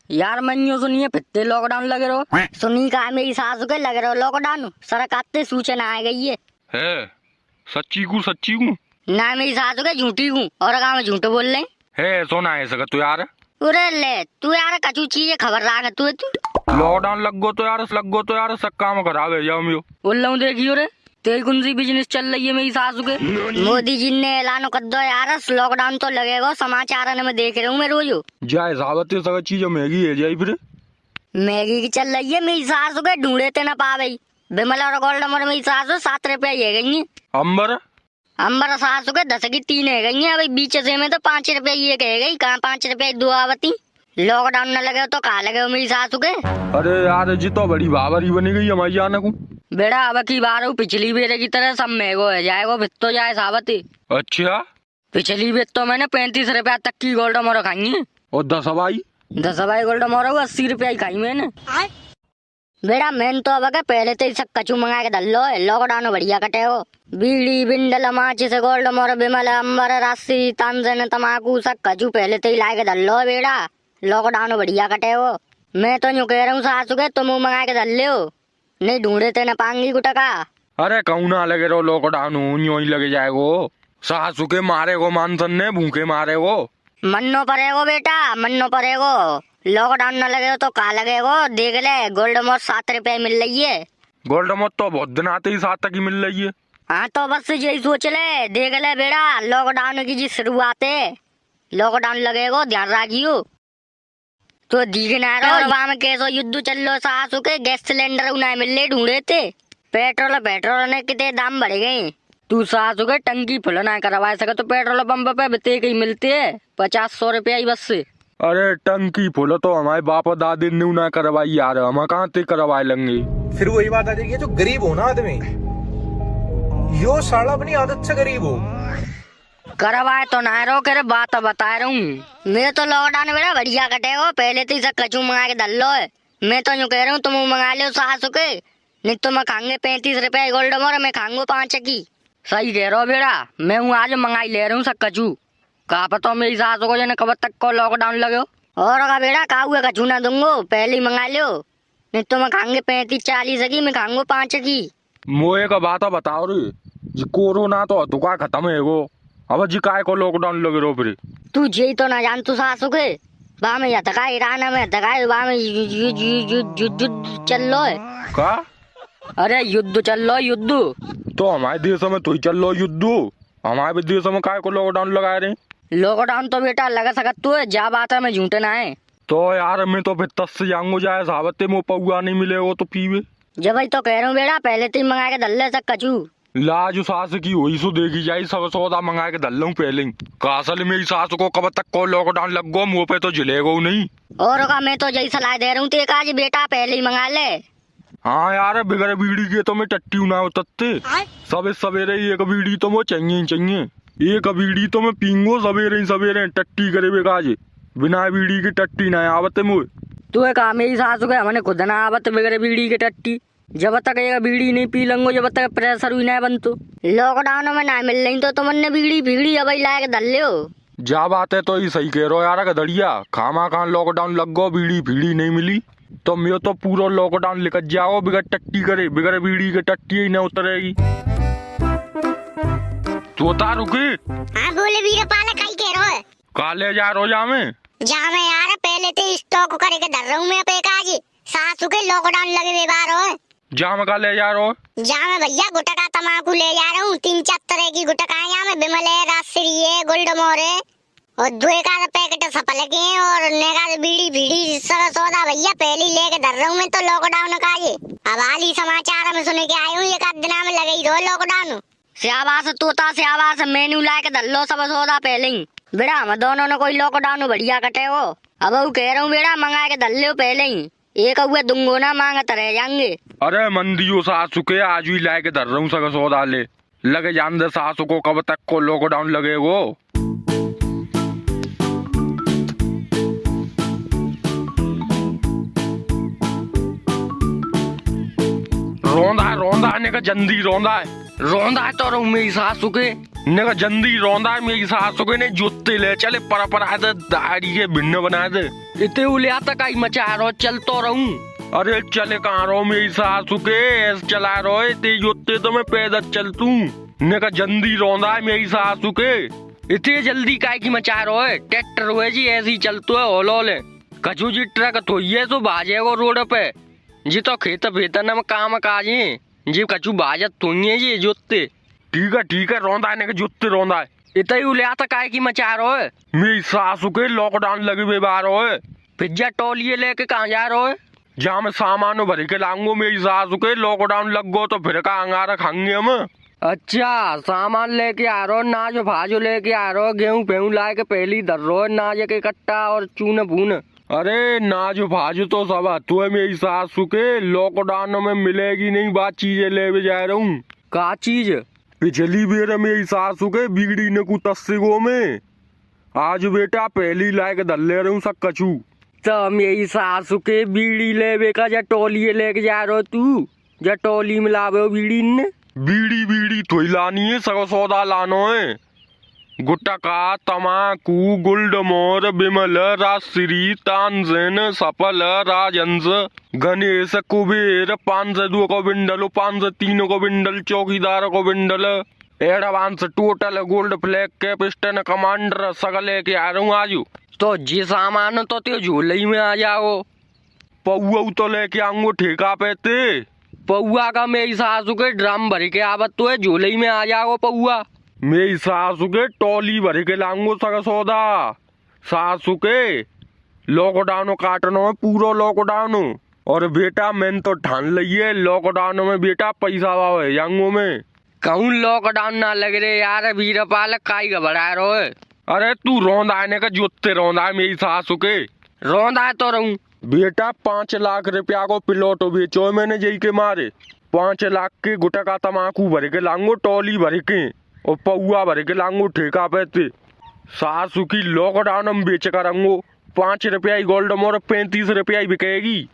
यार मैंने सुनिए फिर लॉकडाउन लगे रहो। सुनी का मेरी सासू के लगे रहो लॉकडाउन, सरकार सूचना आ गई है सच्ची को ना मेरी सासू के झूठी हूँ और काम झूठ बोल रहे है सोना है सका तू यार। अरे ले तू यार कचू चीजें खबर रहा तू लॉकडाउन लग गो तो यार सब काम खराब है जाओ मियो बोल रहा हूँ देखियो रे तेरी कौन सी बिजनेस चल रही है मेरी सासू के। मोदी जी ने ऐलान कर दो यार लॉकडाउन तो लगेगा, समाचार में देख रहा हूँ मैं रोज। जाए सावत सगा चीज महंगी है जाई फिर मैगी की चल रही है मेरी सासू के ढूंढे ते ना पावे बिमला और गोल्ड नंबर मेरी सासू 7 रुपया है गई अंबर सासू के 10 की 3 है गई अभी बीच से में तो 5 रुपया ये कह गई कहाँ 5 रुपया दो आवती। लॉकडाउन न लगे तो कहा लगे मेरी सासू के। अरे यार जी तो बड़ी बाबरी बनी गई हमारी जाने को बेड़ा अब की बार पिछली बेरे की तरह सब महंगो है जाएगा फिर तो जाए सावती। अच्छा पिछली बेर तो मैंने 35 रुपया तक की गोल्ड मोर खाई है और 10 हवाई गोल्ड मोर 80 रुपया ही खाई मैंने। बेड़ा मैंने तो अब पहले तो सब कचू मंगा के दल लो लॉकडाउन बढ़िया कटे हो बीड़ी बिंडल माची से गोल्ड मोर बिमल अंबर राशि तानजन तमाकू सब कचू पहले तो ही ला के दल लो बेड़ा लॉकडाउन बढ़िया कटे हो। मैं तो यूँ कह रहा हूँ सासू के तुम मंगा के दल लो नहीं ढूंढे थे न पांगी गुटका। अरे कहूँ ना लगे रो लॉकडाउन यूं ही लगे जाएगो सासू के मारे गो मानसन ने भूखे मारे गो मन्नो पड़ेगो बेटा मन्नो पड़ेगो लॉकडाउन न लगे तो का लगेगो देख ले गोल्ड मोर 7 रुपए मिल रही है। गोल्ड मोर तो बहुत दिन आते ही 7 तक ही मिल रही है। हाँ तो बस यही सोच ले देख ले बेटा लॉकडाउन की जी शुरुआत है लॉकडाउन लगेगो ध्यान रखियो तो दिखना रहा में कैसो युद्ध चल लो सासू के गैस सिलेंडर उन्हें मिल रहे ढूंढे थे पेट्रोल ने कितने दाम बढ़ गए। तू सासू के टंकी फुल ना करवा सके तो पेट्रोल पंप पे बते ही मिलते है 50-100 रुपया ही बस से। अरे टंकी फुल तो हमारे बाप दादी ने ना करवाई यार हम कहाँ ते करवा लेंगे। फिर वही बात आ जाएगी जो गरीब हो ना आदमी यो साला अपनी आदत से गरीब हो करवाए तो ना रो करे बात बता रहा हूँ मैं तो लॉकडाउन मेरा बढ़िया कटेगा पहले तो सब कचू मंगा के दल लो है। मैं तो यूँ कह रहा हूँ तुम मंगा लो सासू के नहीं तो मैं खाऊंगे 35 रुपए गोल्ड मोर मैं खाऊंगा 5 की। सही कह रहा हो बेड़ा मैं हूँ आज मंगाई ले रहा हूँ सब कचू कहा पता मेरी सासू को जने कब तक को लॉकडाउन लगे और का बेड़ा का हुआ कचू ना दूंगो पहले ही मंगा लो नहीं तो मैं खाऊंगे 35-40 की मैं खाऊंगा 5 की। मोए का बात बताओ रे जी कोरोना तो दुका खत्म है वो अब जी काय को लॉकडाउन लगे रो फिर तू जी तो ना जान तू सासू के बा में या तका ईरान में तका बा में युद्ध चल लो है का। अरे युद्ध चल लो युद्ध तो हमारे देश में तो ही चल लो युद्ध हमारे देश में काय को लॉकडाउन लगा रहे। लॉकडाउन तो बेटा लगा सकत तू है जा बात है मैं झूठे ना है तो यार मैं तो फिर तस से जाऊंगा जाए सावते में पौआ नहीं मिले वो तो पीवे जब भाई तो कह रहा हूँ बेटा पहले तो मंगा के दल्ले सब कचू लाज सास की हुई सो देखी जाए सब सौदा मंगा के दल लूं पहले कासल मेरी सास को कब तक को लॉकडाउन लग गो मुँह पे तो जिलेगो नहीं और का मैं तो यही सलाह दे रहा हूँ तेरे आज बेटा पहले ही मंगा ले। हाँ यार बिगड़ बीड़ी के तो मैं टट्टी ना उतरते सब सवेरे एक बीड़ी तो वो चाहिए एक बीड़ी तो मैं पींगो सवेरे टट्टी करे बेकाज बिना बीड़ी की टट्टी ना आवते मुँह तू एक मेरी सासू के हमने खुद ना आवत बिगड़ बीड़ी की टट्टी जब तक एक बीड़ी नहीं पी लंगो जब तक प्रेशर हुई ना बनतो लॉकडाउन में ना मिल रही तो तुमने बीड़ी अब लाए दल लो जा बात है तो ही सही कह रहो यार गदड़िया खामा खां लॉकडाउन लग गो बीड़ी नहीं मिली तो मैं तो पूरा लॉकडाउन लेकर जाओ बिगड़ टट्टी करे बिगड़ बीड़ी के टट्टी ही न उतरेगी। तू उतार रुकी हाँ बोले वीर पाला कहीं कह रहो है काले जा रो जा में यार पहले तो स्टॉक करके धर रहा हूँ मैं पे काज सासू के लॉकडाउन लगे बेबार हो जा में का ले जा रहो जा में भैया गुटका तमाकू ले जा रहा हूँ 3-4 तरह की गुटका यहाँ में बिमल है राजश्री है गोल्ड मोर है और 2 का पैकेट सफल के और नेगा बीड़ी सब सौदा भैया पहले लेके धर रहा हूँ मैं तो लॉकडाउन का ये अब हाल ही समाचार में सुन के आई हूँ एक आध दिन में लगे ही रहो लॉकडाउन श्याबास तोता श्याबास मेनू ला के धर लो सब सौदा पहले ही बेड़ा हम दोनों ने कोई लॉकडाउन बढ़िया कटे हो अब वो कह रहा हूँ बेड़ा मंगा के धर लो पहले ही एक हुए दूंगो ना मांगते रह जाएंगे। अरे मंदियो सासू के आज भी ला के धर रहा हूँ सगा सौदा ले लगे जान दे सासू को कब तक को लॉकडाउन लगेगो। रोंदा ने का जंदी रोंदा तो रहूं मेरी सासू के ने का जंदी रोंदा मेरी सासू के ने जूते ले चले पर दाढ़ी के भिन्न बना दे इतने उलिया तक आई मचा रहो, चल तो रहूं। अरे चले कहाँ रहो मेरी सासू के, ऐसे चला रहो ते जोते तो मैं पैदल चलतू। ने का जल्दी रौंदा है मेरी सासू के। इतने जल्दी काय की मचा रहो है, ट्रैक्टर हुए जी ऐसे ही चलतो है होलोले। कछु जी ट्रक तो ये तो भाजेगो रोड पे जी, तो खेत वेतन में काम काजे जी, कछु बाजत तो नहीं है जी जोते। ठीक है रौंदा है, जुत्ते रौंदा है। इतना ही उलिया तक काय की मचा रहो है। मेरी सासू के लॉकडाउन लगे हुए बाहर हो, पिज्जा टोलिए लेके कहाँ जा रहो है। जहाँ मैं सामान भर के लाऊंगो मेरी सासू के, लॉकडाउन लग गो तो फिर का अंगारा खाएंगे हम। अच्छा सामान लेके आ रहो, नाज भाजो लेके आ रहो, गेहूं पेहूं लाए के पहली धर रहो, नाज के कट्टा और चून भून। अरे नाज भाज तो सब तू है मेरी सासू के, लॉकडाउन में मिलेगी नहीं बात, चीजें ले जा रहा हूँ। का चीज? पिछली बेर मेरी सासू के बिगड़ी ने कुतस्से गो में, आज बेटा पहली लायक धर ले रहा हूँ सब कछू। तो मेरी सासू के बीड़ी लेवे का जा टोलिए लेके जा रहो तू, जा टोली में लावे हो बीड़ी ने। बीड़ी थोड़ी लानी है, सगो सौदा लानो है। गुटका, तमाकू, गुलडमोर, बिमल, राजश्री, तानसेन, सफल, राजहंस, गणेश, कुबेर, 502 को बिंडल, 503 को बिंडल, चौकीदार को बिंडल, एडवांस टोटल गोल्ड फ्लैग के पिस्टन कमांडर सगले के आ रहा हूँ आजू। तो जी सामान तो ते झोले में आ जाओ। पौआ तो लेके आऊंगो ठेका पे ते। पौआ का मेरी सासू के ड्रम भर के आवत तो है, झोले में आ जाओ पौआ। मेरी सासू के टोली भर के लाऊंगो सगा सौदा। सासू के लॉकडाउन काटनो है, पूरा लॉकडाउन। और बेटा मैंने तो ठान लिये लॉकडाउन में बेटा पैसा वाव है जाऊंगो मैं। कहूँ लॉकडाउन ना लग रहे यार, वीरपाल काई घबरा रहो है। अरे तू रौंदा है का जोते रौंदा है मेरी सासू के। रौंदा तो रहूं बेटा 5 लाख रुपया को पिलोट बेचो मैंने जई के मारे। 5 लाख के गुटका तमाकू भर के लाऊंगो, टोली भर के और पौआ भर के लाऊंगो ठेका पे ते। सासू की लॉकडाउन में बेच कर आऊंगो। 5 रुपया ही गोल्ड मोर 35 रुपया ही बिकेगी।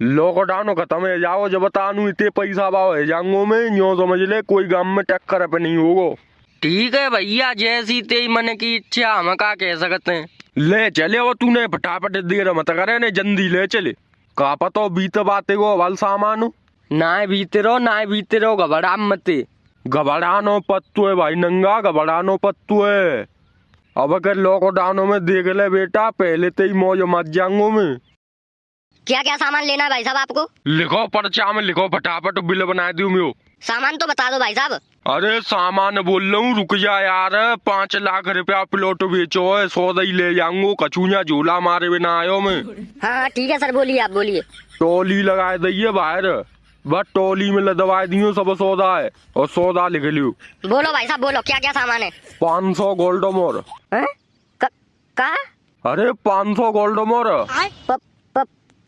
लॉकडाउन खत्म है जाओ, जब बतानू इतने पैसा भाव है जाऊंगो मैं, यूं समझ ले कोई गांव में टक्कर पे नहीं होगो। ठीक है भैया, जैसी तेरी मन की इच्छा, हम का कह सकते हैं। ले चले वो तूने फटाफट देर मत करे ने, जल्दी ले चले। का पता बीत बाते को वाल सामान ना बीते रहो घबरा मत। घबरानो पत्तू है भाई नंगा, घबरानो पत्तू है। अब अगर लॉकडाउन में देख ले बेटा, पहले तो ही मौज मत जाऊंगो मैं। क्या क्या सामान लेना है भाई साहब आपको? लिखो पर्चा में लिखो, फटाफट बिल बना दूं मैं। सामान तो बता दो भाई साहब। अरे सामान बोल रहा हूँ, रुक जा यार। 5 लाख रुपया प्लॉट बेचो है, 100 ही ले जाऊंगो, कचूया झूला मारे बिना आयो मैं। हाँ ठीक है सर, बोलिए आप बोलिए। टोली लगा दिए बाहर, बस टोली में लदवा दियो सब सौदा है, और सौदा लिख लियो। बोलो भाई साहब बोलो, क्या क्या सामान है? 500 गोल्ड मोर। कहा? अरे 500 गोल्ड मोर।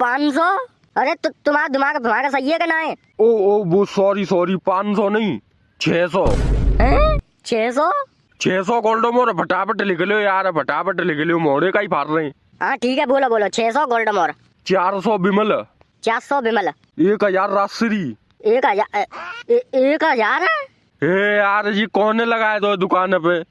500? अरे तुम्हारा दिमाग तुम्हारा सही है कि ना है? ओ वो सॉरी 500 नहीं 600। 600? 600 गोल्ड मोर, फटाफट लिख लो यार, फटाफट लिख लो, मोड़े का ही फाड़ रहे हैं। हाँ ठीक है, बोलो 600 गोल्ड मोर। 400 बिमल। 400 बिमल। 1000 राजश्री। 1000? ए यार जी कौन लगाए दो दुकान पे,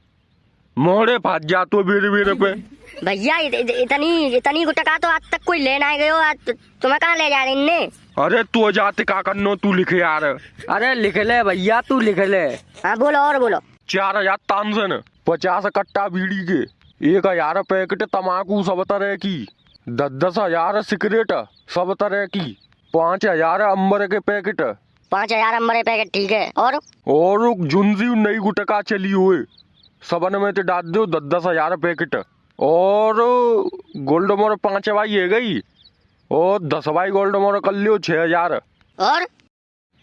मोड़े फाट जा तो बेरे पे। भैया इतनी गुटका तो आज तक कोई लेना है गयो, आज तुम्हें कहाँ ले जा रहे इनने? अरे तू जाते का करनो, तू लिखे यार। अरे लिख ले भैया, तू लिख ले। हाँ बोलो और बोलो। 4000 तानसेन, 50 कट्टा बीड़ी के, 1000 पैकेट तमाकू सब तरह की, 10,000 सिगरेट सब तरह की, 5000 अंबर के पैकेट। 5000 अंबर के पैकेट, ठीक है। और झुंझी नई गुटका चली हुए सबन में तो डाल दो 10,000 पैकेट। और गोल्ड मोर 5 भाई है गई, और 10 भाई गोल्ड मोर कर लियो 6000।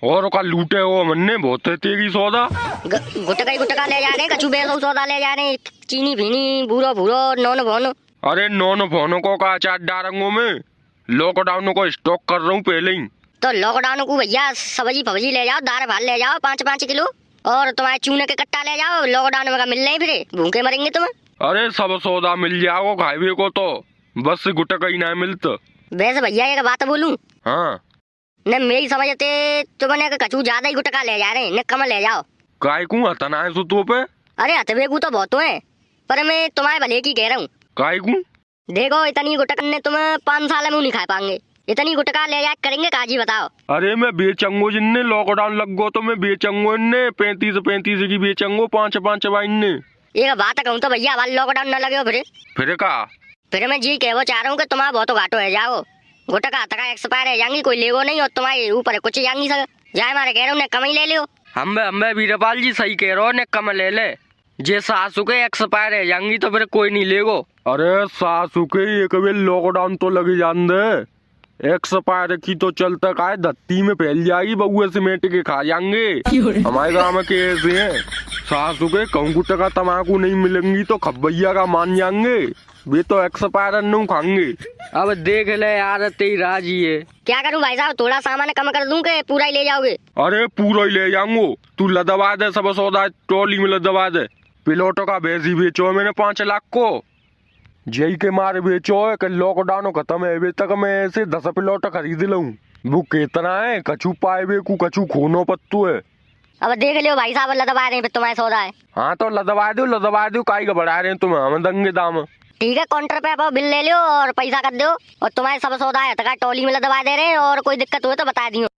और का लूटे हो मन्ने बहुत तेगी सौदा। गुटका ले जा रहे, कछु बेसो सौदा ले जा रहे, चीनी भीनी भूरो नॉन भोनो। अरे नॉन भोनो को का अचार डालूंगो मैं, लॉकडाउन को स्टॉक कर रहा हूँ पहले ही। तो लॉकडाउन को भैया सब्जी फब्जी ले जाओ, दाल भात ले जाओ 5-5 किलो, और तुम्हारे चूने के कट्टा ले जाओ, लॉकडाउन में मिल नहीं फिर भूखे मरेंगे तुम्हें। अरे सब सौदा मिल जाओ खाए को, तो बस गुटका ही ना मिलता। वैसे भैया एक बात बोलूं? हाँ न मेरी समझते तुमने कछु ज्यादा ही गुटका ले जा रहे, न कम ले जाओ। काय को हतना है सुतो पे? अरे हथबेगू तो बहुत है, पर मैं तुम्हारे भले की कह रहा हूँ। काय को? देखो इतनी गुटक ने तुम्हें 5 साल में नहीं खा पाएंगे। इतनी गुटका ले जा करेंगे काजी बताओ। अरे मैं बेचंगो जिनने लॉकडाउन लग गो तो मैं बेचंगो इनने 35 की बेचंगो 5 इनने। ये बात कहूँ तो भैया वाल लॉकडाउन न लगे हो फिर का फिर मैं जी कहना चाह रहा हूँ कि तुम्हारा बहुत घाटो है जाओ। गुटका तक एक्सपायर है जाएंगी कोई लेगो नहीं और तुम्हारे ऊपर कुछ जाएंगी सर जाए मारे कह रहा हूँ कम ही ले लियो। हम वीरपाल जी सही कह रहे हो ने कम ले ले जे सासू के एक्सपायर है जाएंगी तो फिर कोई नहीं लेगो। अरे सासू के एक बेर लॉकडाउन तो लगे जान दे एक्सपायर की तो चलता का धत्ती में फैल जाएगी बउए सीमेंट के खा जाएंगे। हमारे गाँव में के ऐसे हैं सासू के कहूँ गुटका तम्बाकू नहीं मिलेंगी तो खब्बैया का मान जाएंगे वे तो एक्सपायर नहीं खाएंगे। अब देख ले यार तेरी राजी है क्या करूँ भाई साहब थोड़ा सामान कम कर दूं कि पूरा ही ले जाओगे। अरे पूरा ही ले जाऊंगो तू लदवा दे सब सौदा ट्रॉली में लदवा दे। पिलोटो का भैंसी बेचो है मैंने 5 लाख को जय के मारे बेचो है कि लॉकडाउन खत्म है अभी तक मैं ऐसे 10 पिलोट खरीद लूं वो कितना है कछु पाए बे कु कछु खूनो पत्तू है। अब देख लियो भाई साहब लदवा रहे हैं तुम्हारे सौदा है। हाँ तो लदवा दो काई का बढ़ा रहे हैं तुम हम दंगे दाम। ठीक है काउंटर पे आप बिल ले लियो और पैसा कर दो और तुम्हारे सब सौदा है टोली में लदवा दे रहे हैं और कोई दिक्कत हुई तो बता दियो।